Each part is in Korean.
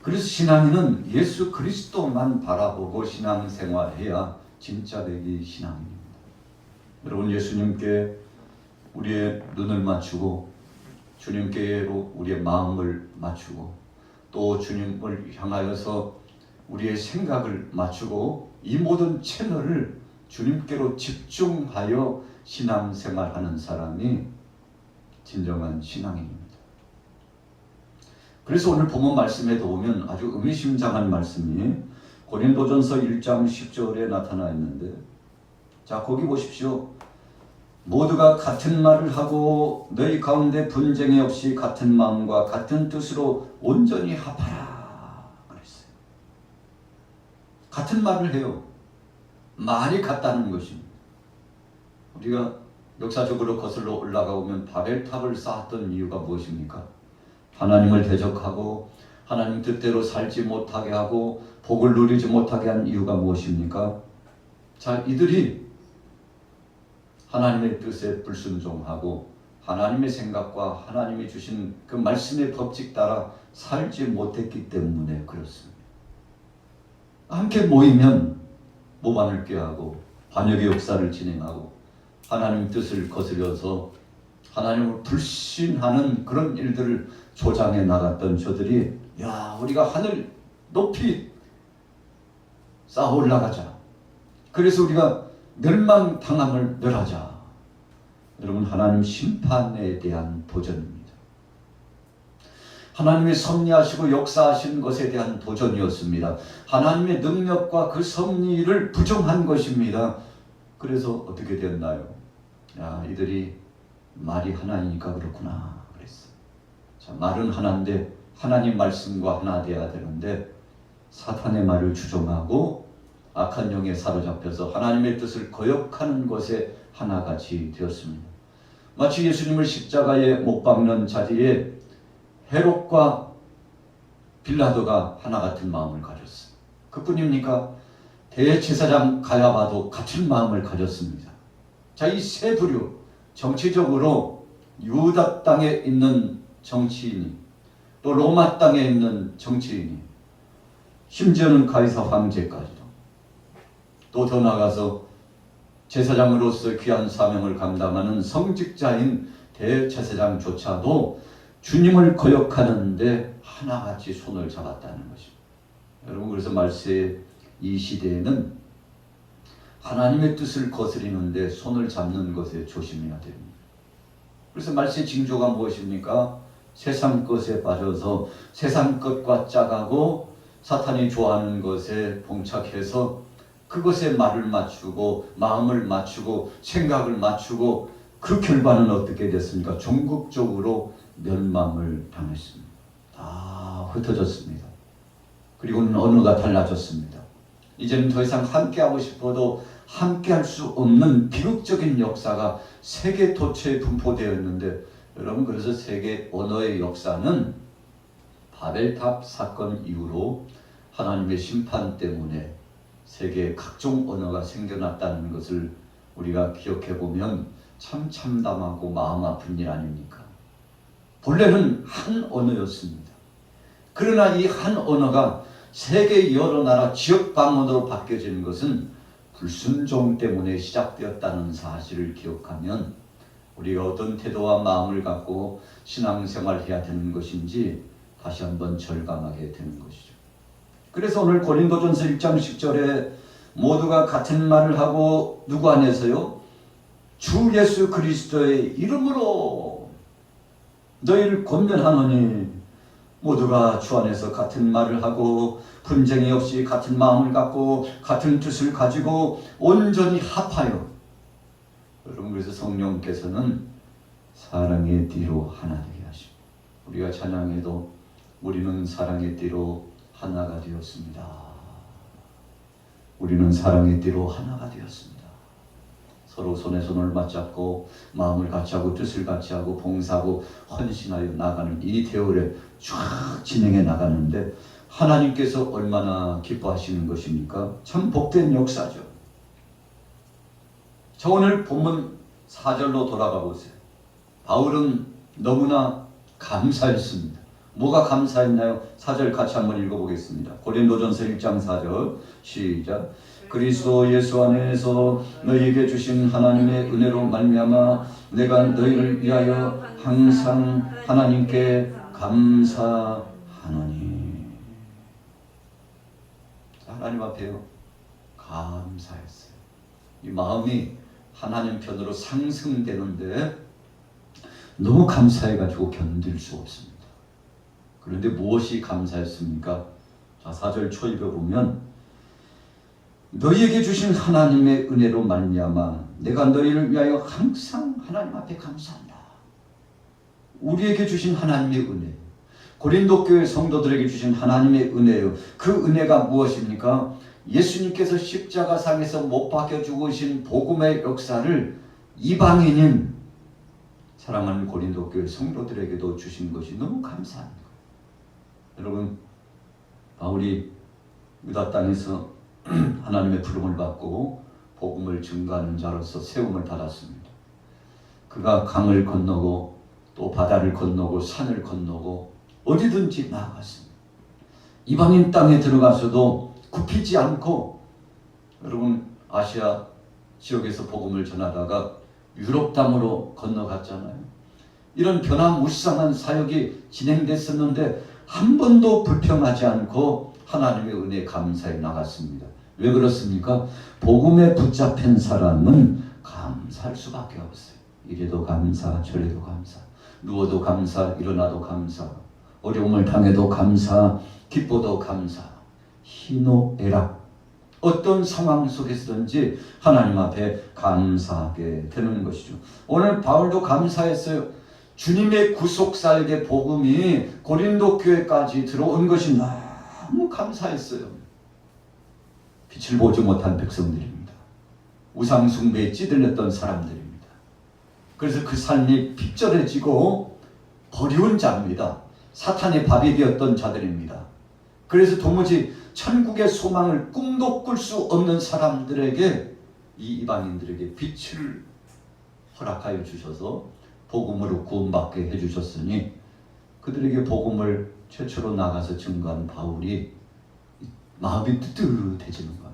그래서 신앙인은 예수 그리스도만 바라보고 신앙생활해야 진짜 되기 신앙입니다. 여러분, 예수님께 우리의 눈을 맞추고 주님께로 우리의 마음을 맞추고 또 주님을 향하여서 우리의 생각을 맞추고 이 모든 채널을 주님께로 집중하여 신앙생활하는 사람이 진정한 신앙인입니다. 그래서 오늘 본문 말씀에 보면 아주 의미심장한 말씀이 고린도전서 1장 10절에 나타나 있는데, 자, 거기 보십시오. 모두가 같은 말을 하고 너희 가운데 분쟁이 없이 같은 마음과 같은 뜻으로 온전히 합하라 그랬어요. 같은 말을 해요. 말이 같다는 것입니다. 우리가 역사적으로 거슬러 올라가 보면 바벨탑을 쌓았던 이유가 무엇입니까? 하나님을 대적하고 하나님 뜻대로 살지 못하게 하고 복을 누리지 못하게 한 이유가 무엇입니까? 자, 이들이 하나님의 뜻에 불순종하고 하나님의 생각과 하나님이 주신 그 말씀의 법칙 따라 살지 못했기 때문에 그렇습니다. 함께 모이면 모반을 꾀하고 반역의 역사를 진행하고 하나님 뜻을 거스려서 하나님을 불신하는 그런 일들을 조장해 나갔던 저들이, 야, 우리가 하늘 높이 쌓아 올라가자. 그래서 우리가 멸망당함을 멸하자. 여러분, 하나님 심판에 대한 도전입니다. 하나님의 섭리하시고 역사하신 것에 대한 도전이었습니다. 하나님의 능력과 그 섭리를 부정한 것입니다. 그래서 어떻게 됐나요? 야, 이들이 말이 하나이니까 그렇구나 그랬어요. 자, 말은 하나인데 하나님 말씀과 하나 돼야 되는데 사탄의 말을 주종하고 악한 영에 사로잡혀서 하나님의 뜻을 거역하는 것에 하나같이 되었습니다. 마치 예수님을 십자가에 못 박는 자리에 헤롯과 빌라도가 하나 같은 마음을 가졌어요. 그뿐입니까? 대제사장 가야바도 같은 마음을 가졌습니다. 자, 이 세 부류, 정치적으로 유다 땅에 있는 정치인이, 또 로마 땅에 있는 정치인이, 심지어는 가이사 황제까지도, 또 더 나아가서 제사장으로서 귀한 사명을 감당하는 성직자인 대제사장조차도 주님을 거역하는데 하나같이 손을 잡았다는 것입니다. 여러분, 그래서 말세 이 시대에는 하나님의 뜻을 거스리는데 손을 잡는 것에 조심해야 됩니다. 그래서 말세 징조가 무엇입니까? 세상 것에 빠져서 세상 것과 짜가고 사탄이 좋아하는 것에 봉착해서 그것에 말을 맞추고 마음을 맞추고 생각을 맞추고 그 결과는 어떻게 됐습니까? 전국적으로 멸망을 당했습니다. 다 흩어졌습니다. 그리고는 언어가 달라졌습니다. 이제는 더 이상 함께하고 싶어도 함께할 수 없는 비극적인 역사가 세계 도처에 분포되어 있는데, 여러분, 그래서 세계 언어의 역사는 바벨탑 사건 이후로 하나님의 심판 때문에 세계에 각종 언어가 생겨났다는 것을 우리가 기억해 보면 참 참담하고 마음 아픈 일 아닙니까? 본래는 한 언어였습니다. 그러나 이 한 언어가 세계 여러 나라 지역 방언으로 바뀌어지는 것은 불순종 때문에 시작되었다는 사실을 기억하면 우리가 어떤 태도와 마음을 갖고 신앙생활을 해야 되는 것인지 다시 한번 절감하게 되는 것이죠. 그래서 오늘 고린도전서 1장 10절에 모두가 같은 말을 하고 누구 안에서요? 주 예수 그리스도의 이름으로 너희를 권면하노니 모두가 주 안에서 같은 말을 하고 분쟁이 없이 같은 마음을 갖고 같은 뜻을 가지고 온전히 합하여. 여러분, 그래서 성령께서는 사랑의 띠로 하나 되게 하시고, 우리가 찬양해도 우리는 사랑의 띠로 하나가 되었습니다. 우리는 사랑의 띠로 하나가 되었습니다. 서로 손에 손을 맞잡고 마음을 같이 하고 뜻을 같이 하고 봉사하고 헌신하여 나가는 이 대열에 쫙 진행해 나가는데 하나님께서 얼마나 기뻐하시는 것입니까? 참 복된 역사죠. 자, 오늘 본문 4절로 돌아가 보세요. 바울은 너무나 감사했습니다. 뭐가 감사했나요? 4절 같이 한번 읽어보겠습니다. 고린도전서 1장 4절 시작. 그리스도 예수 안에서 너희에게 주신 하나님의 은혜로 말미암아 내가 너희를 위하여 항상 하나님께 감사하노니. 하나님 앞에요 감사했어요. 이 마음이 하나님 편으로 상승되는데 너무 감사해가지고 견딜 수 없습니다. 그런데 무엇이 감사했습니까? 자, 4절 초입에 보면 너희에게 주신 하나님의 은혜로 말미암아 내가 너희를 위하여 항상 하나님 앞에 감사한다. 우리에게 주신 하나님의 은혜, 고린도 교회 성도들에게 주신 하나님의 은혜요. 그 은혜가 무엇입니까? 예수님께서 십자가상에서 못 박혀 죽으신 복음의 역사를 이방인인 사랑하는 고린도 교회 성도들에게도 주신 것이 너무 감사합니다. 여러분, 바울이 유다 땅에서 하나님의 부름을 받고 복음을 증거하는 자로서 세움을 받았습니다. 그가 강을 건너고 또 바다를 건너고 산을 건너고 어디든지 나아갔습니다. 이방인 땅에 들어가서도 굽히지 않고, 여러분 아시아 지역에서 복음을 전하다가 유럽 땅으로 건너갔잖아요. 이런 변화무쌍한 사역이 진행됐었는데 한 번도 불평하지 않고 하나님의 은혜에 감사해 나갔습니다. 왜 그렇습니까? 복음에 붙잡힌 사람은 감사할 수밖에 없어요. 이래도 감사, 저래도 감사, 누워도 감사, 일어나도 감사, 어려움을 당해도 감사, 기뻐도 감사, 희노애락 어떤 상황 속에서든지 하나님 앞에 감사하게 되는 것이죠. 오늘 바울도 감사했어요. 주님의 구속살개 복음이 고린도 교회까지 들어온 것이 너무 감사했어요. 빛을 보지 못한 백성들입니다. 우상 숭배에 찌들렸던 사람들입니다. 그래서 그 삶이 핍절해지고 버리운 자입니다. 사탄의 밥이 되었던 자들입니다. 그래서 도무지 천국의 소망을 꿈도 꿀 수 없는 사람들에게, 이 이방인들에게 빛을 허락하여 주셔서 복음으로 구원받게 해주셨으니 그들에게 복음을 최초로 나가서 증거한 바울이 마음이 뜨뜻해지는 겁니다.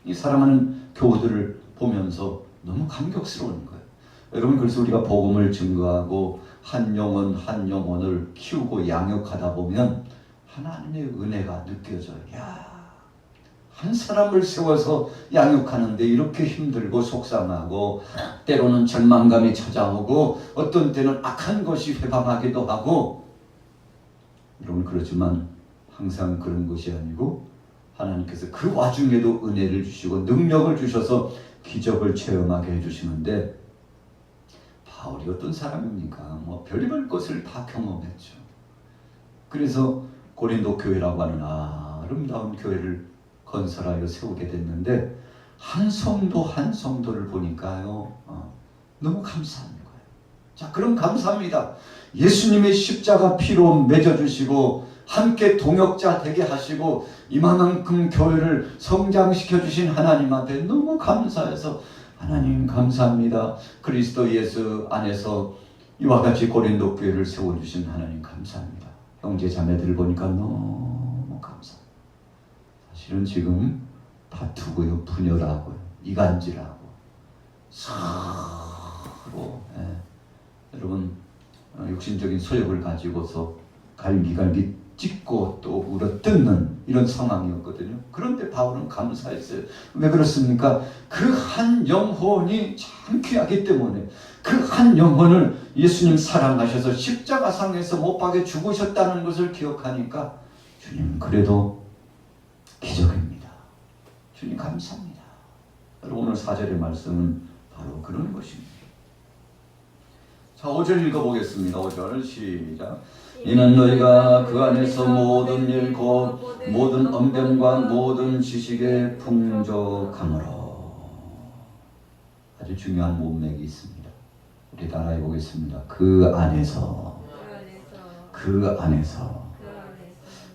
이 사랑하는 교우들을 보면서 너무 감격스러운 거예요. 여러분, 그래서 우리가 복음을 증거하고 한 영혼 한 영혼을 키우고 양육하다 보면 하나님의 은혜가 느껴져요. 야, 한 사람을 세워서 양육하는데 이렇게 힘들고 속상하고 때로는 절망감이 찾아오고 어떤 때는 악한 것이 회방하기도 하고, 여러분 그렇지만 항상 그런 것이 아니고 하나님께서 그 와중에도 은혜를 주시고 능력을 주셔서 기적을 체험하게 해주시는데, 바울이 어떤 사람입니까? 뭐 별의별 것을 다 경험했죠. 그래서 고린도 교회라고 하는 아름다운 교회를 건설하여 세우게 됐는데 한 성도 한 성도를 보니까요 너무 감사한 거예요. 자, 그럼 감사합니다. 예수님의 십자가 피로 맺어주시고 함께 동역자 되게 하시고 이만큼 교회를 성장시켜 주신 하나님 앞에 너무 감사해서 하나님 감사합니다. 그리스도 예수 안에서 이와 같이 고린도 교회를 세워주신 하나님 감사합니다. 형제 자매들을 보니까 너무 감사합니다. 사실은 지금 다투고요, 분열하고요, 이간질하고 서로 여러분 육신적인 소욕을 가지고서 갈기갈기 찢고 또 울어뜯는 이런 상황이었거든요. 그런데 바울은 감사했어요. 왜 그렇습니까? 그 한 영혼이 참 귀하기 때문에, 그 한 영혼을 예수님 사랑하셔서 십자가상에서 못 박혀 죽으셨다는 것을 기억하니까 주님 그래도 기적입니다. 주님 감사합니다. 여러분 오늘 4절의 말씀은 바로 그런 것입니다. 자, 5절 읽어보겠습니다. 5절 시작. 이는 너희가 그 안에서 모든 일 곧 모든 언변과 모든 지식에 풍족함으로. 아주 중요한 문맥이 있습니다. 우리 따라해 보겠습니다. 그 안에서.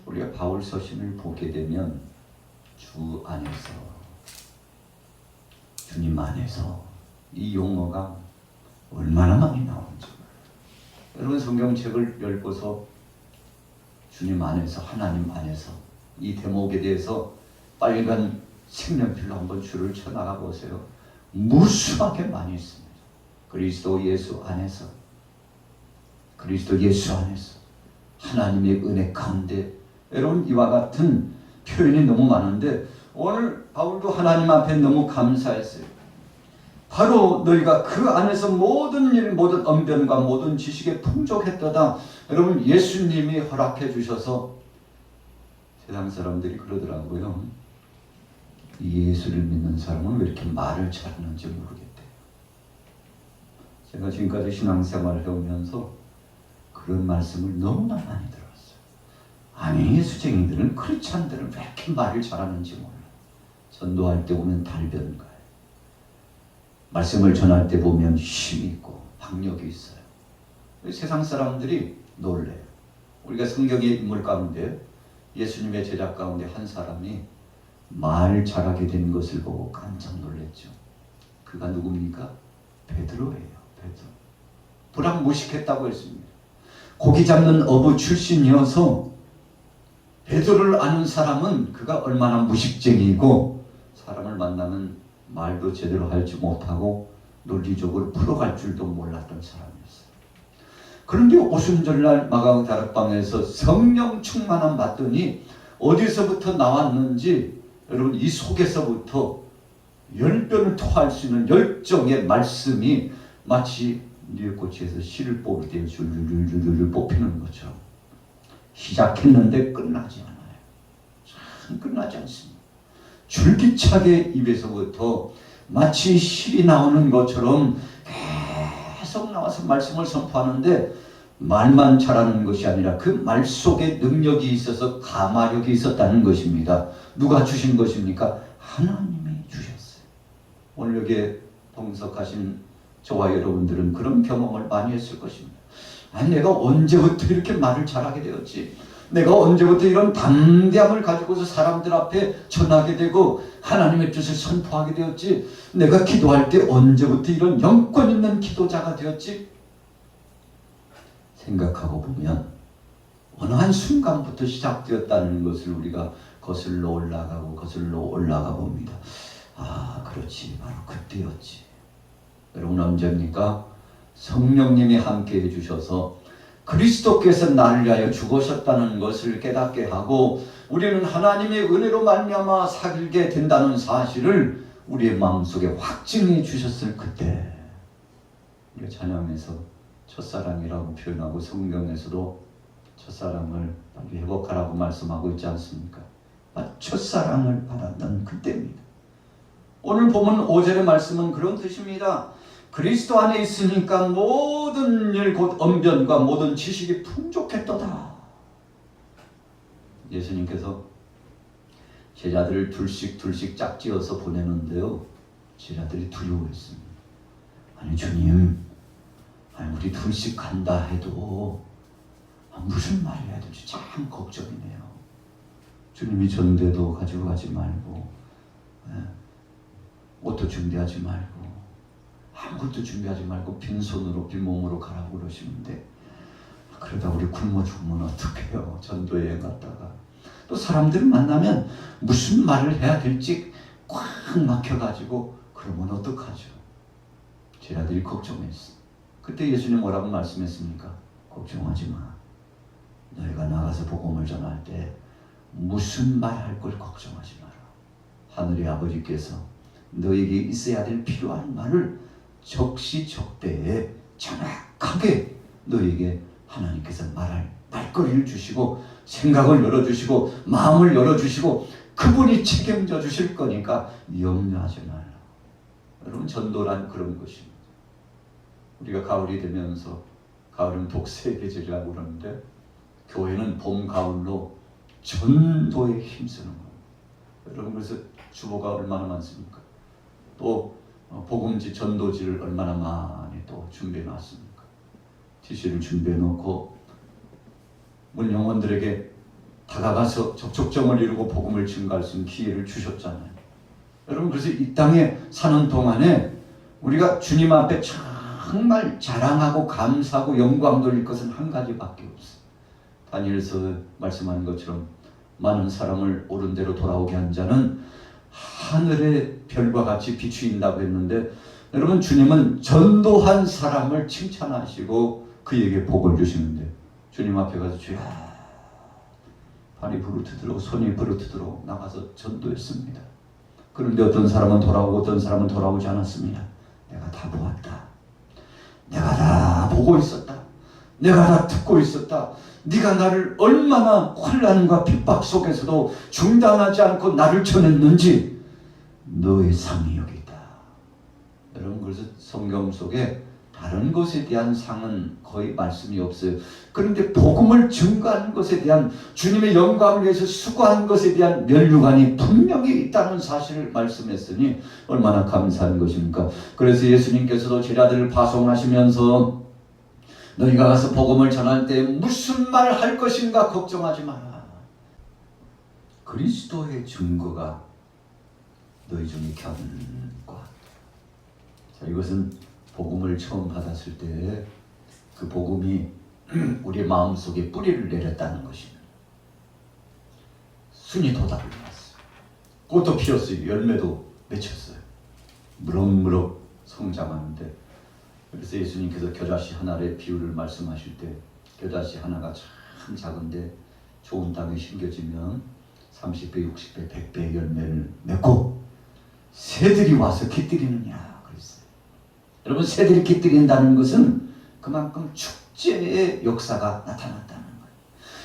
우리가 바울 서신을 보게 되면 주 안에서, 주님 안에서, 이 용어가 얼마나 많이 나오는지. 여러분 성경책을 열고서 주님 안에서, 하나님 안에서 이 대목에 대해서 빨간 색연필로 한번 줄을 쳐나가 보세요. 무수하게 많이 있습니다. 그리스도 예수 안에서, 그리스도 예수 안에서 하나님의 은혜 가운데, 여러분 이와 같은 표현이 너무 많은데 오늘 바울도 하나님 앞에 너무 감사했어요. 바로 너희가 그 안에서 모든 일, 모든 언변과 모든 지식에 풍족했도다. 여러분 예수님이 허락해 주셔서 세상 사람들이 그러더라고요. 예수를 믿는 사람은 왜 이렇게 말을 잘하는지 모르겠대요. 제가 지금까지 신앙생활을 해오면서 그런 말씀을 너무나 많이 들었어요. 아니 예수쟁이들은, 크리스찬들은 왜 이렇게 말을 잘하는지 몰라. 전도할 때 보면 달변가요. 말씀을 전할 때 보면 힘이 있고 박력이 있어요. 세상 사람들이 놀래요. 우리가 성경의 인물 가운데, 예수님의 제자 가운데 한 사람이 말 잘하게 된 것을 보고 깜짝 놀랐죠. 그가 누굽니까? 베드로예요. 베드로. 불황무식했다고 했습니다. 고기 잡는 어부 출신이어서 베드로를 아는 사람은 그가 얼마나 무식쟁이고 사람을 만나면 말도 제대로 할지 못하고 논리적으로 풀어갈 줄도 몰랐던 사람이었어요. 그런데 오순절날 마가의 다락방에서 성령 충만함 받더니 어디서부터 나왔는지, 여러분 이 속에서부터 열변을 토할 수 있는 열정의 말씀이 마치 리에꽃에서 씨를 뽑을 때 줄줄줄줄 뽑히는 것처럼 시작했는데 끝나지 않아요. 참 끝나지 않습니다. 줄기차게 입에서부터 마치 실이 나오는 것처럼 계속 나와서 말씀을 선포하는데, 말만 잘하는 것이 아니라 그 말 속에 능력이 있어서 가마력이 있었다는 것입니다. 누가 주신 것입니까? 하나님이 주셨어요. 오늘 여기에 동석하신 저와 여러분들은 그런 경험을 많이 했을 것입니다. 아니 내가 언제부터 이렇게 말을 잘하게 되었지? 내가 언제부터 이런 담대함을 가지고서 사람들 앞에 전하게 되고 하나님의 뜻을 선포하게 되었지? 내가 기도할 때 언제부터 이런 영권 있는 기도자가 되었지? 생각하고 보면 어느 한 순간부터 시작되었다는 것을 우리가 거슬러 올라가 봅니다. 아 그렇지, 바로 그때였지. 여러분 언제입니까? 성령님이 함께 해주셔서 그리스도께서 나를 위하여 죽으셨다는 것을 깨닫게 하고 우리는 하나님의 은혜로 말미암아 살게 된다는 사실을 우리의 마음속에 확증해 주셨을 그때, 우리가 찬양에서 첫사랑이라고 표현하고 성경에서도 첫사랑을 빨리 회복하라고 말씀하고 있지 않습니까? 첫사랑을 받았던 그때입니다. 오늘 보면 5절의 말씀은 그런 뜻입니다. 그리스도 안에 있으니까 모든 일 곧 언변과 모든 지식이 풍족했도다. 예수님께서 제자들을 둘씩 짝지어서 보내는데요, 제자들이 두려워했습니다. 아니 주님, 아니 우리 둘씩 간다 해도 무슨 말을 해야 될지 참 걱정이네요. 주님이 전대도 가지고 가지 말고 옷도 준비하지 말고 아무것도 준비하지 말고 빈손으로 빈몸으로 가라고 그러시는데, 그러다 우리 굶어 죽으면 어떡해요? 전도 여행 갔다가 또 사람들 만나면 무슨 말을 해야 될지 꽉 막혀가지고 그러면 어떡하죠? 제자들이 걱정했어. 그때 예수님 뭐라고 말씀했습니까? 걱정하지 마. 너희가 나가서 복음을 전할 때 무슨 말 할 걸 걱정하지 마라. 하늘의 아버지께서 너에게 있어야 될 필요한 말을 적시적대에 정확하게 너에게 하나님께서 말할 말거리를 주시고 생각을 열어주시고 마음을 열어주시고 그분이 책임져 주실 거니까 염려하지 말라. 여러분 전도란 그런 것입니다. 우리가 가을이 되면서, 가을은 독서의 계절이라고 그러는데 교회는 봄, 가을로 전도에 힘쓰는 겁니다. 여러분 그래서 주보가 얼마나 많습니까? 또 복음지, 전도지를 얼마나 많이 또 준비해 놨습니까? TC를 준비해 놓고 문 영혼들에게 다가가서 접촉점을 이루고 복음을 증가할 수 있는 기회를 주셨잖아요. 여러분 그래서 이 땅에 사는 동안에 우리가 주님 앞에 정말 자랑하고 감사하고 영광 돌릴 것은 한 가지밖에 없어요. 다니엘서 말씀하는 것처럼 많은 사람을 옳은 대로 돌아오게 한 자는 하늘의 별과 같이 비추인다고 했는데, 여러분, 주님은 전도한 사람을 칭찬하시고 그에게 복을 주시는데, 주님 앞에 가서 주여, 발이 부르트도록 손이 부르트도록 나가서 전도했습니다. 그런데 어떤 사람은 돌아오고 어떤 사람은 돌아오지 않았습니다. 내가 다 보았다. 내가 다 보고 있었다. 내가 다 듣고 있었다. 네가 나를 얼마나 혼란과 핍박 속에서도 중단하지 않고 나를 전했는지 너의 상이 여기 있다. 여러분, 그래서 성경 속에 다른 것에 대한 상은 거의 말씀이 없어요. 그런데 복음을 증거한 것에 대한, 주님의 영광을 위해서 수고한 것에 대한 면류관이 분명히 있다는 사실을 말씀했으니 얼마나 감사한 것입니까? 그래서 예수님께서도 제자들을 파송하시면서 너희가 가서 복음을 전할 때 무슨 말 할 것인가 걱정하지 마라. 그리스도의 증거가 너희 중에 견고하다. 자, 이것은 복음을 처음 받았을 때 그 복음이 우리의 마음속에 뿌리를 내렸다는 것입니다. 순이 도답을 받았어요. 꽃도 피었어요. 열매도 맺혔어요. 무럭무럭 성장하는데, 그래서 예수님께서 겨자씨 하나의 비유를 말씀하실 때, 겨자씨 하나가 참 작은데 좋은 땅에 심겨지면 30배, 60배, 100배의 열매를 맺고 새들이 와서 깃들이느냐 그랬어요. 여러분, 새들이 깃들인다는 것은 그만큼 축제의 역사가 나타났다는 거예요.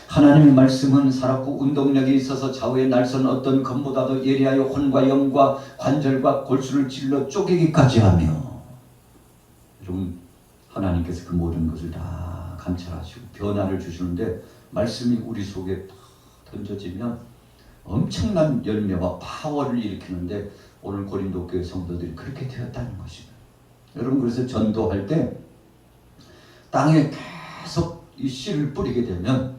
하나님의 말씀은 살았고 운동력이 있어서 좌우에 날선 어떤 검보다도 예리하여 혼과 영과 관절과 골수를 찔러 쪼개기까지 하며, 여러분, 하나님께서 그 모든 것을 다 감찰하시고 변화를 주시는데, 말씀이 우리 속에 던져지면 엄청난 열매와 파워를 일으키는데, 오늘 고린도 교회 성도들이 그렇게 되었다는 것입니다. 여러분, 그래서 전도할 때 땅에 계속 이 씨를 뿌리게 되면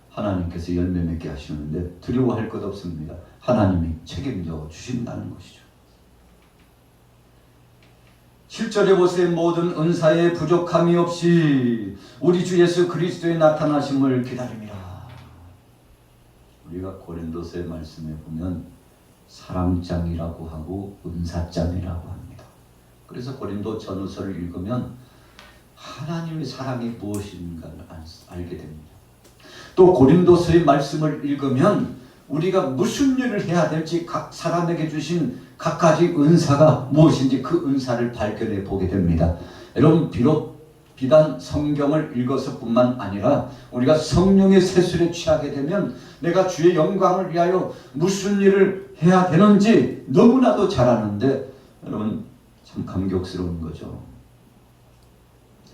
하나님께서 열매 맺게 하시는데 두려워할 것 없습니다. 하나님이 책임져 주신다는 것이죠. 7절에 보세요. 모든 은사에 부족함이 없이 우리 주 예수 그리스도의 나타나심을 기다립니다. 우리가 고린도서의 말씀에 보면 사랑장이라고 하고 은사장이라고 합니다. 그래서 고린도 전후서를 읽으면 하나님의 사랑이 무엇인가를 알게 됩니다. 또 고린도서의 말씀을 읽으면 우리가 무슨 일을 해야 될지, 각 사람에게 주신 각가지 은사가 무엇인지 그 은사를 발견해 보게 됩니다. 여러분, 비단 성경을 읽어서 뿐만 아니라 우리가 성령의 세술에 취하게 되면 내가 주의 영광을 위하여 무슨 일을 해야 되는지 너무나도 잘 아는데, 여러분, 참 감격스러운 거죠.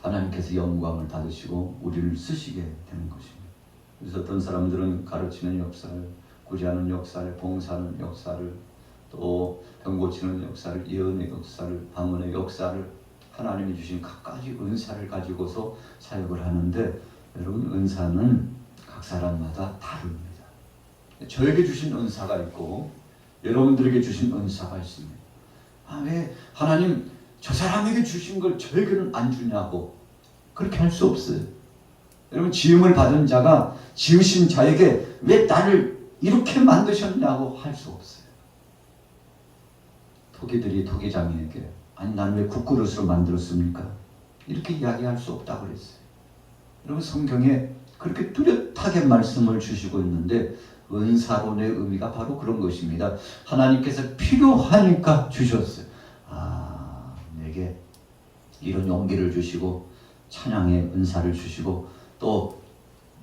하나님께서 영광을 받으시고 우리를 쓰시게 되는 것입니다. 그래서 어떤 사람들은 가르치는 역사를, 구제하는 역사를, 봉사하는 역사를, 또 병 고치는 역사를, 예언의 역사를, 방언의 역사를, 하나님이 주신 각가지 은사를 가지고서 사역을 하는데, 여러분, 은사는 각 사람마다 다릅니다. 저에게 주신 은사가 있고 여러분들에게 주신 은사가 있습니다. 왜 하나님 저 사람에게 주신 걸 저에게는 안 주냐고, 그렇게 할 수 없어요. 여러분, 지음을 받은 자가 지으신 자에게 왜 나를 이렇게 만드셨냐고 할 수 없어요. 토기들이 토기장이에게 아니 난 왜 국그릇으로 만들었습니까? 이렇게 이야기할 수 없다고 그랬어요. 여러분, 성경에 그렇게 뚜렷하게 말씀을 주시고 있는데, 은사론의 의미가 바로 그런 것입니다. 하나님께서 필요하니까 주셨어요. 내게 이런 용기를 주시고 찬양의 은사를 주시고 또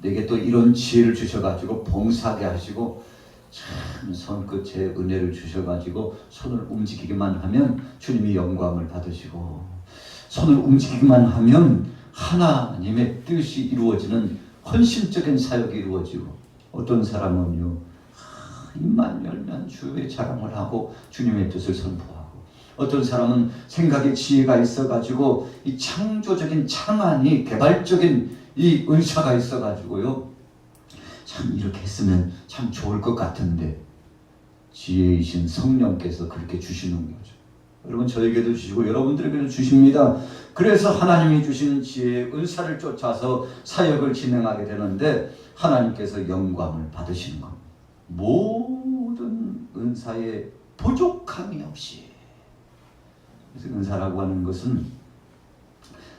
내게 또 이런 지혜를 주셔가지고 봉사하게 하시고 참 손끝에 은혜를 주셔가지고 손을 움직이기만 하면 주님이 영광을 받으시고, 손을 움직이기만 하면 하나님의 뜻이 이루어지는 헌신적인 사역이 이루어지고, 어떤 사람은요 입만 열면 주의 자랑을 하고 주님의 뜻을 선포하고, 어떤 사람은 생각에 지혜가 있어가지고 이 창조적인 창안이, 개발적인 이 은사가 있어가지고요 참 이렇게 했으면 참 좋을 것 같은데, 지혜이신 성령께서 그렇게 주시는 거죠. 여러분, 저에게도 주시고 여러분들에게도 주십니다. 그래서 하나님이 주신 지혜의 은사를 쫓아서 사역을 진행하게 되는데, 하나님께서 영광을 받으시는 겁니다. 모든 은사에 부족함이 없이. 그래서 은사라고 하는 것은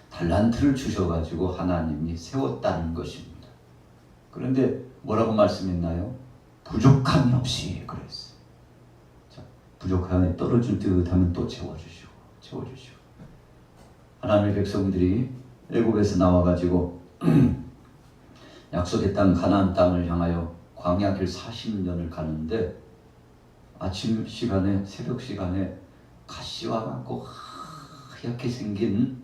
달란트를 주셔가지고 하나님이 세웠다는 것입니다. 그런데 뭐라고 말씀했나요? 부족함이 없이 그랬어요. 자, 부족함이 떨어질 듯 하면 또 채워주시고. 하나님의 백성들이 애굽에서 나와가지고 약속의 땅 가나안 땅을 향하여 광야 길 40년을 가는데 아침 시간에 새벽 시간에 가시와 같고 하얗게 생긴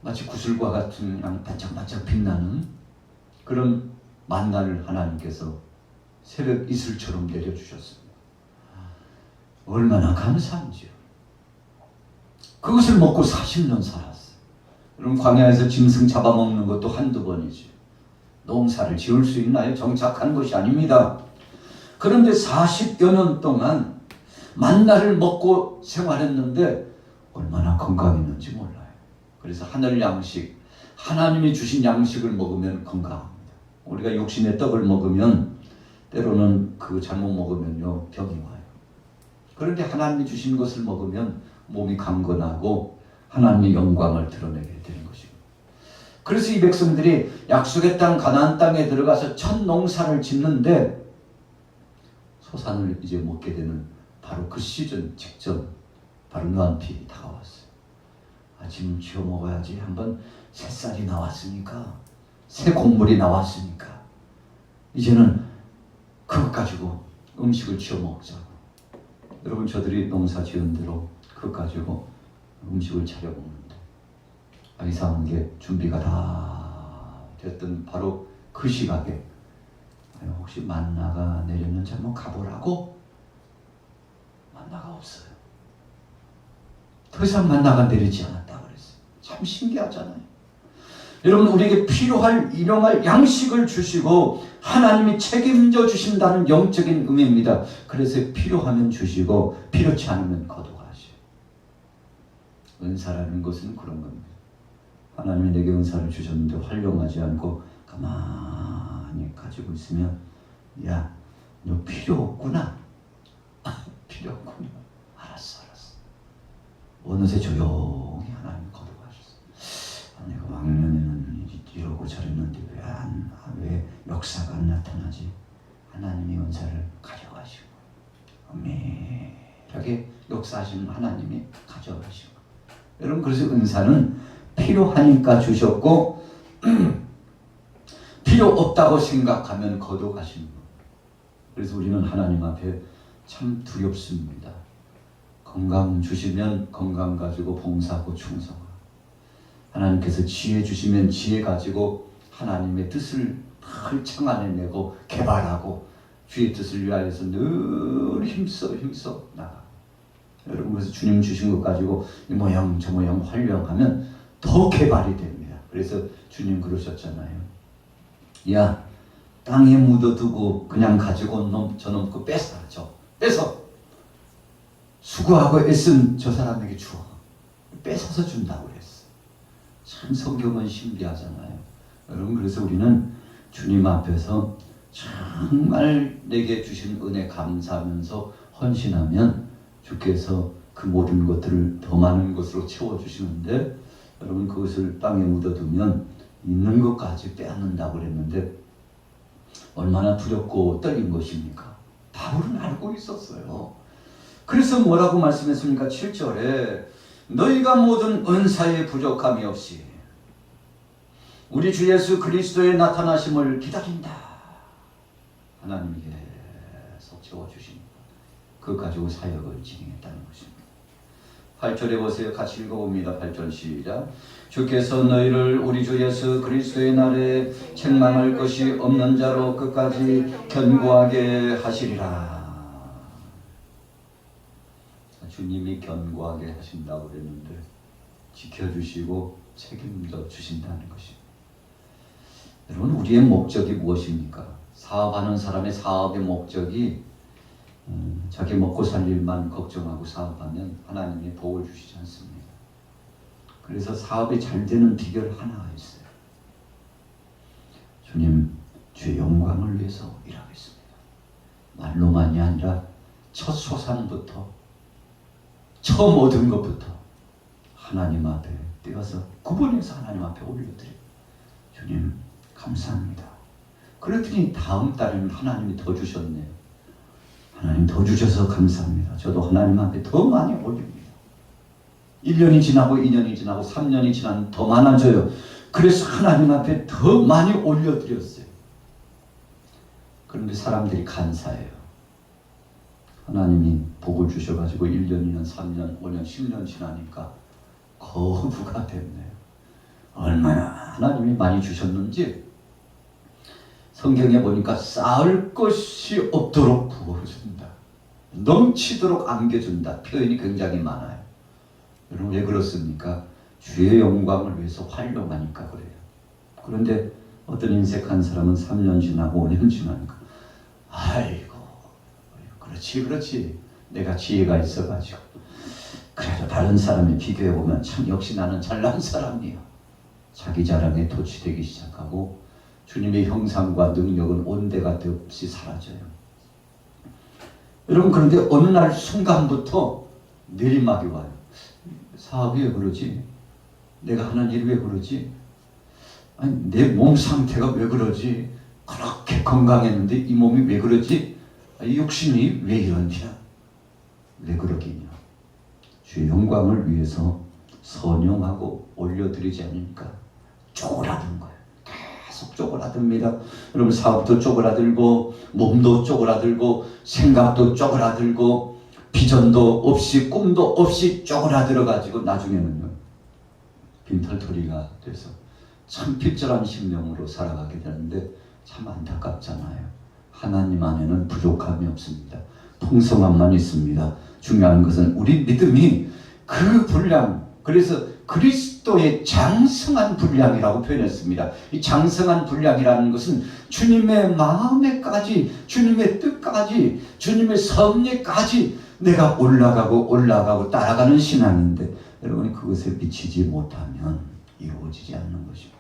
마치 구슬과 같은 반짝반짝 빛나는 그런 만나를 하나님께서 새벽 이슬처럼 내려주셨습니다. 얼마나 감사한지요. 그것을 먹고 40년 살았어요. 여러분 광야에서 짐승 잡아먹는 것도 한두 번이죠. 농사를 지을 수 있나요? 정착한 것이 아닙니다. 그런데 40여 년 동안 만나를 먹고 생활했는데 얼마나 건강했는지 몰라요. 그래서 하늘 양식, 하나님이 주신 양식을 먹으면 건강합니다. 우리가 육신의 떡을 먹으면 때로는 그 잘못 먹으면요 병이 와요. 그런데 하나님이 주신 것을 먹으면 몸이 강건하고 하나님의 영광을 드러내게 되는 것입니다. 그래서 이 백성들이 약속의 땅 가나안 땅에 들어가서 첫 농사를 짓는데 소산을 이제 먹게 되는 바로 그 시즌 직전 바로 노안필이 다가왔어요. 아침 지어 먹어야지. 한번 새쌀이 나왔으니까 새 곡물이 나왔으니까 이제는 그것 가지고 음식을 지어 먹자고. 여러분 저들이 농사 지은 대로 그것 가지고 음식을 차려 먹는데 이상한 게 준비가 다 됐던 바로 그 시각에 혹시 만나가 내렸는지 한번 가보라고. 만나가 없어요. 더 이상 만나가 내리지 않았다 그랬어요. 참 신기하잖아요. 여러분 우리에게 필요할 일용할 양식을 주시고 하나님이 책임져 주신다는 영적인 의미입니다. 그래서 필요하면 주시고 필요치 않으면 거둬가시오. 은사라는 것은 그런 겁니다. 하나님이 내게 은사를 주셨는데 활용하지 않고 가만히 가지고 있으면 야, 너 필요 없구나. 필요 없구나. 알았어. 어느새 조용히 하나님 거둬가셨어. 내가 왕년에는 이러고 저랬는데 왜 역사가 안 나타나지? 하나님이 은사를 가져가시고 엄밀하게 역사하시는 하나님이 가져가시고. 여러분 그래서 은사는 필요하니까 주셨고 필요 없다고 생각하면 거둬가시는 것. 그래서 우리는 하나님 앞에 참 두렵습니다. 건강 주시면 건강 가지고 봉사하고 충성하고, 하나님께서 지혜 주시면 지혜 가지고 하나님의 뜻을 늘 청안해내고 개발하고 주의 뜻을 위하여서 늘 힘써 나가. 여러분 그래서 주님 주신 것 가지고 이 모양 저 모양 활용하면 더 개발이 됩니다. 그래서 주님 그러셨잖아요. 야, 땅에 묻어두고 그냥 가지고 저놈 거 뺏어 수고하고 애쓴 저 사람에게 주어. 뺏어서 준다고 그랬어. 참 성경은 신비하잖아요. 여러분 그래서 우리는 주님 앞에서 정말 내게 주신 은혜 감사하면서 헌신하면 주께서 그 모든 것들을 더 많은 것으로 채워주시는데, 여러분 그것을 땅에 묻어두면 있는 것까지 빼앗는다고 그랬는데 얼마나 두렵고 떨린 것입니까? 바울은 알고 있었어요. 그래서 뭐라고 말씀했습니까? 7절에 너희가 모든 은사에 부족함이 없이 우리 주 예수 그리스도의 나타나심을 기다린다. 하나님이 계속 채워주십니다. 그것 가지고 사역을 진행했다는 것입니다. 8절에 보세요. 같이 읽어봅니다. 8절 시작. 주께서 너희를 우리 주 예수 그리스도의 날에 책망할 것이 없는 자로 끝까지 견고하게 하시리라. 주님이 견고하게 하신다고 그랬는데 지켜주시고 책임져 주신다는 것입니다. 여러분 우리의 목적이 무엇입니까? 사업하는 사람의 사업의 목적이 자기 먹고 살 일만 걱정하고 사업하면 하나님이 복을 주시지 않습니다. 그래서 사업이 잘 되는 비결 하나가 있어요. 주님 주의 영광을 위해서 일하겠습니다. 말로만이 아니라 첫 소산부터 처음 얻은 것부터 하나님 앞에 떼어서 구분해서 하나님 앞에 올려드려요. 주님 감사합니다. 그랬더니 다음 달에는 하나님이 더 주셨네요. 하나님 더 주셔서 감사합니다. 저도 하나님 앞에 더 많이 올립니다. 1년이 지나고 2년이 지나고 3년이 지나면 더 많아져요. 그래서 하나님 앞에 더 많이 올려드렸어요. 그런데 사람들이 간사해요. 하나님이 복을 주셔가지고 1년, 2년, 3년, 5년, 10년 지나니까 거부가 됐네요. 얼마나 하나님이 많이 주셨는지 성경에 보니까 쌓을 것이 없도록 부어준다. 넘치도록 안겨준다. 표현이 굉장히 많아요. 여러분 왜 그렇습니까? 주의 영광을 위해서 활용하니까 그래요. 그런데 어떤 인색한 사람은 3년 지나고 5년 지나니까 아이고 그렇지 내가 지혜가 있어가지고 그래도 다른 사람에 비교해보면 참 역시 나는 잘난 사람이야. 자기 자랑에 도취되기 시작하고 주님의 형상과 능력은 온데가 없이 사라져요. 여러분 그런데 어느 날 순간부터 내리막이 와요. 사업이 왜 그러지? 내가 하는 일이 왜 그러지? 아니 내 몸 상태가 왜 그러지? 그렇게 건강했는데 이 몸이 왜 그러지? 이 육신이 왜 이러냐? 왜 그러겠냐? 주의 영광을 위해서 선용하고 올려드리지 않으니까 쪼그라든 거예요. 계속 쪼그라듭니다. 여러분 사업도 쪼그라들고 몸도 쪼그라들고 생각도 쪼그라들고 비전도 없이 꿈도 없이 쪼그라들어가지고 나중에는요 빈털터리가 돼서 참 필절한 심령으로 살아가게 되는데 참 안타깝잖아요. 하나님 안에는 부족함이 없습니다. 풍성함만 있습니다. 중요한 것은 우리 믿음이 그 분량, 그래서 그리스도의 장성한 분량이라고 표현했습니다. 이 장성한 분량이라는 것은 주님의 마음에까지, 주님의 뜻까지, 주님의 섭리까지 내가 올라가고 따라가는 신앙인데 여러분이 그것에 미치지 못하면 이루어지지 않는 것입니다.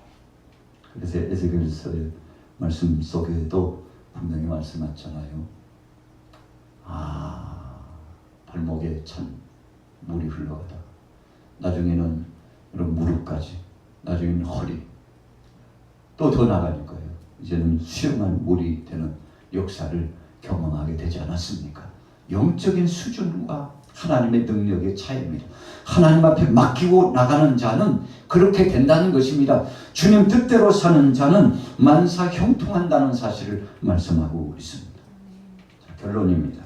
그래서 에스겔서의 말씀 속에도 분명히 말씀하잖아요. 발목에 참 물이 흘러가다 나중에는 이런 무릎까지, 나중에는 허리, 또 더 나가니까요. 이제는 수영한 물이 되는 역사를 경험하게 되지 않았습니까? 영적인 수준과 하나님의 능력의 차이입니다. 하나님 앞에 맡기고 나가는 자는 그렇게 된다는 것입니다. 주님 뜻대로 사는 자는 만사 형통한다는 사실을 말씀하고 있습니다. 자, 결론입니다.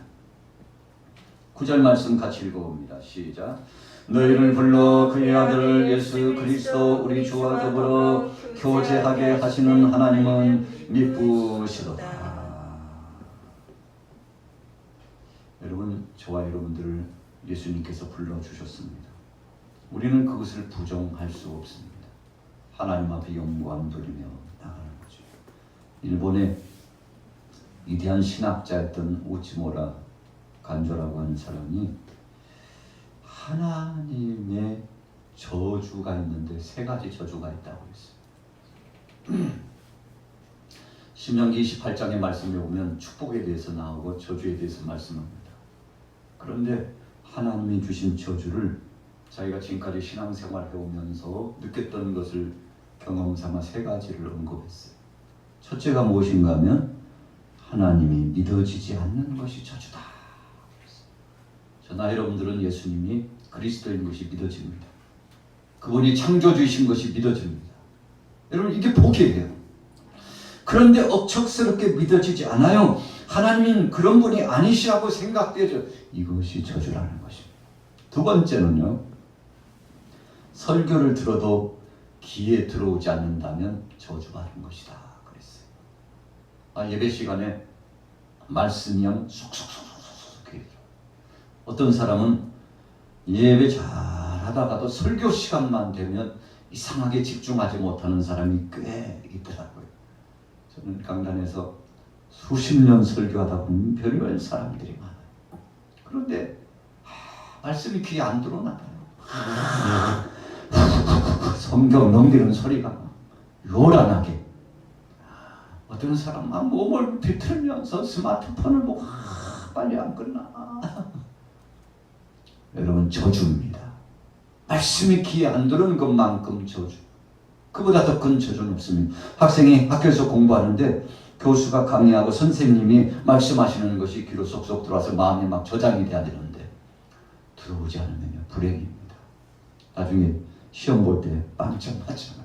9절 말씀 같이 읽어봅니다. 시작. 너희를 불러 그의 아들 예수 그리스도 우리 주와 더불어 교제하게 하시는 하나님은 미쁘시도다. 여러분, 저와 여러분들을 예수님께서 불러주셨습니다. 우리는 그것을 부정할 수 없습니다. 하나님 앞에 영광 돌리며 나가는 거죠. 일본의 위대한 신학자였던 우치무라 간조라고 하는 사람이 하나님의 저주가 있는데 3가지 저주가 있다고 했어요. 신명기 28장의 말씀에 보면 축복에 대해서 나오고 저주에 대해서 말씀합니다. 그런데 하나님이 주신 저주를 자기가 지금까지 신앙생활 해오면서 느꼈던 것을 경험삼아 3가지를 언급했어요. 첫째가 무엇인가 하면 하나님이 믿어지지 않는 것이 저주다. 저나 여러분들은 예수님이 그리스도인 것이 믿어집니다. 그분이 창조주이신 것이 믿어집니다. 여러분 이게 복이에요. 그런데 억척스럽게 믿어지지 않아요. 하나님은 그런 분이 아니시라고 생각되죠. 이것이 저주라는 것입니다. 2번째는요. 설교를 들어도 귀에 들어오지 않는다면 저주받은 것이다 그랬어요. 예배 시간에 말씀이면 쏙쏙쏙쏙쏙 해요. 어떤 사람은 예배 잘 하다가도 설교 시간만 되면 이상하게 집중하지 못하는 사람이 꽤 있더라고요. 저는 강단에서 수십 년 설교하다 보면 별의별 사람들이 많아요. 그런데 말씀이 귀에 안 들어오나 봐요. 성경 넘기는 소리가 요란하게. 어떤 어떤 사람은 몸을 비틀면서 스마트폰을 보고 빨리 안 끝나. 여러분, 저주입니다. 말씀이 귀에 안 들어오는 것만큼 저주. 그보다 더 큰 저주는 없습니다. 학생이 학교에서 공부하는데 교수가 강의하고 선생님이 말씀하시는 것이 귀로 쏙쏙 들어와서 마음이 막 저장이 돼야 되는데 들어오지 않으면 불행입니다. 나중에 시험 볼 때 빵점 맞잖아요.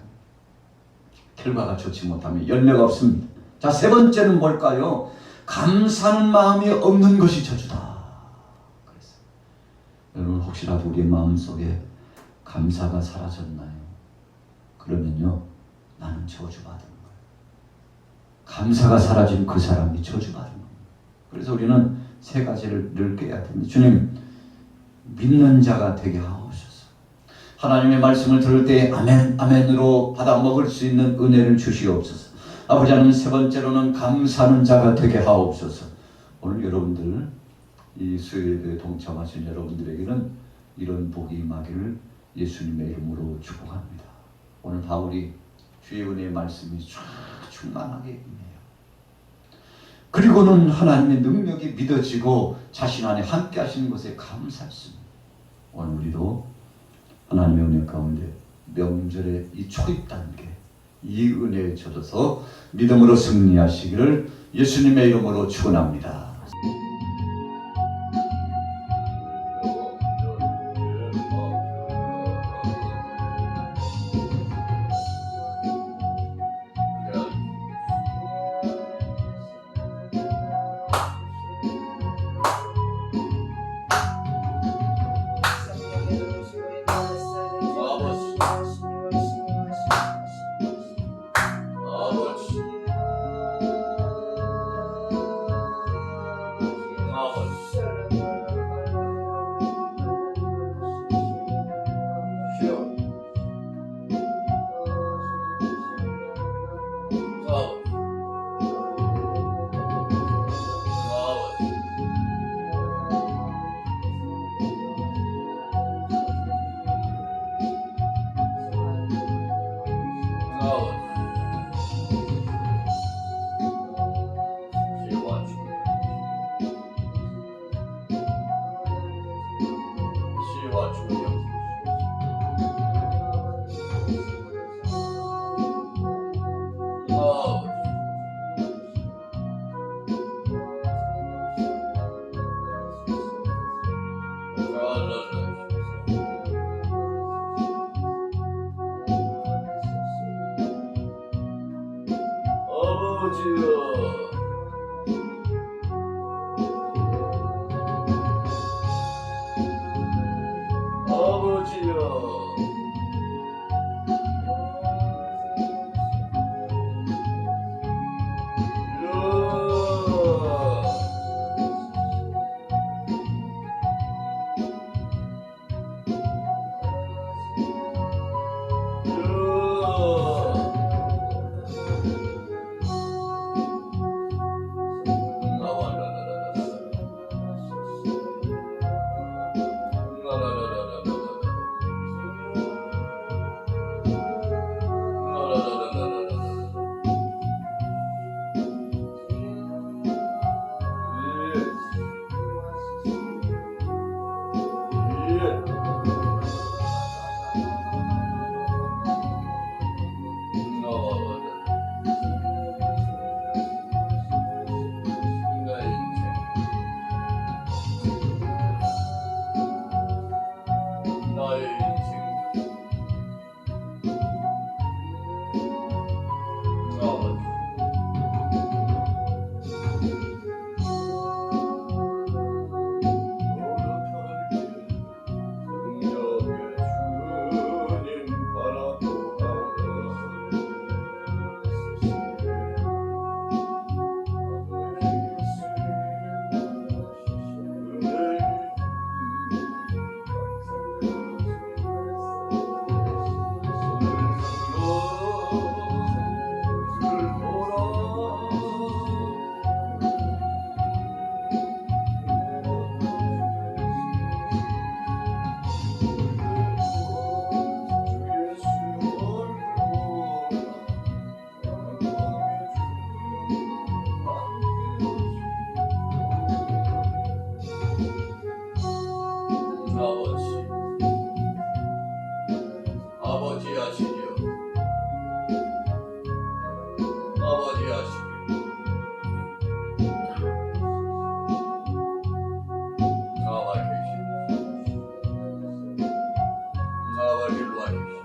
결과가 좋지 못하면 열매가 없습니다. 자, 세 번째는 뭘까요? 감사하는 마음이 없는 것이 저주다. 그래서 여러분, 혹시라도 우리의 마음속에 감사가 사라졌나요? 그러면요, 나는 저주받은 거예요. 감사가 사라진 그 사람이 저주받은 겁니다. 그래서 우리는 세 가지를 늘 깨야 됩니다. 주님, 믿는 자가 되게 하옵소서. 하나님의 말씀을 들을 때 아멘, 아멘으로 받아 먹을 수 있는 은혜를 주시옵소서. 아버지 하나님, 세 번째로는 감사하는 자가 되게 하옵소서. 오늘 여러분들, 이 수요일에 동참하신 여러분들에게는 이런 복이 임하기를 예수님의 이름으로 축복합니다. 오늘 바울이 주의 은혜의 말씀이 쫙 충만하게 임해요. 그리고는 하나님의 능력이 믿어지고 자신 안에 함께 하시는 것에 감사했습니다. 오늘 우리도 하나님의 은혜 가운데 명절의 이 초입 단계, 이 은혜에 젖어서 믿음으로 승리하시기를 예수님의 이름으로 축원합니다. 일로 와주시오.